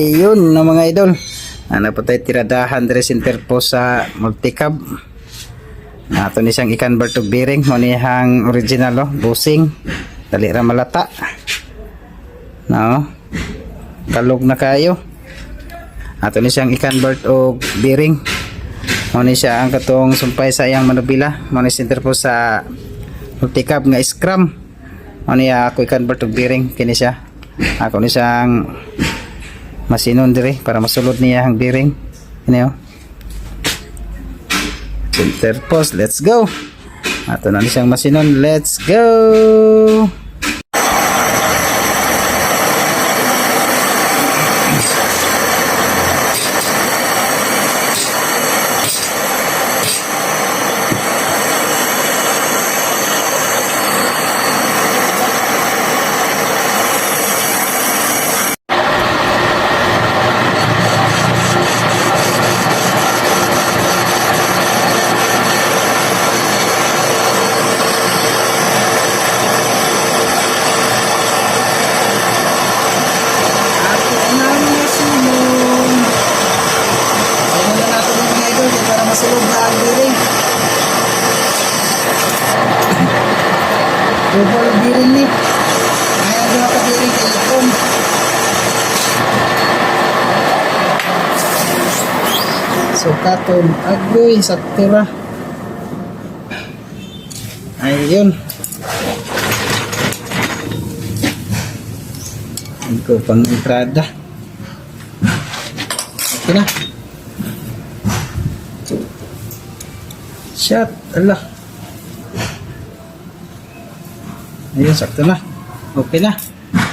Ayun na mga idol. Ano po tayo tiradahan dari center po sa multicab. Nato ni siyang i-convert to bearing mo nihang original busing. Dali ra malata. No. Kalog na kayo. Ato ni siyang i-convert og bearing. Mo ni siya ang katong sumpay sa iyang manubila. Mo ni center po sa multicab nga scrum. Mo ni ako i-convert og bearing kini siya. Ako ni siyang masinon dire para masulod niya ang bearing. Ano? Center post, let's go. Ato na siyang masinon, let's go. Masulog na ang bearing. Double bearing ni. Ngayon doon ka bearing kay ikon. So katon agoy sa tira. Ayun. Ito pang entrada. Okay na. Shot, Allah. Ayun, sakto na. Okay na.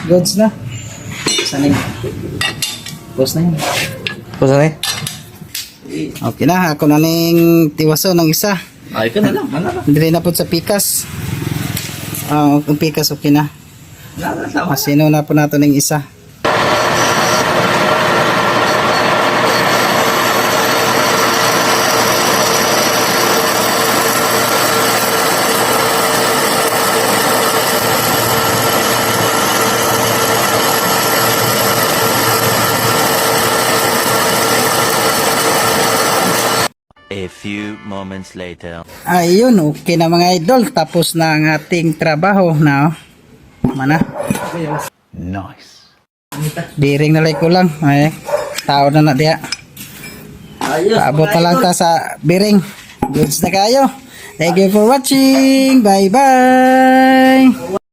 Goods na. Saan na yun? Post na yun. Post na yun? Okay na. Ako na ning tiwaso ng isa. Ay ka na lang. Hindi na po sa pikas. Ang pikas okay na. Masino na po nato ng isa. A few moments later. Ayun, okay na mga idol. Tapos na ang ating trabaho na. Mana? Nice. Bearing na like ko lang. Ay, tao na diya. Paabot na lang ta sa bearing. Goods na kayo. Thank you for watching. Bye bye.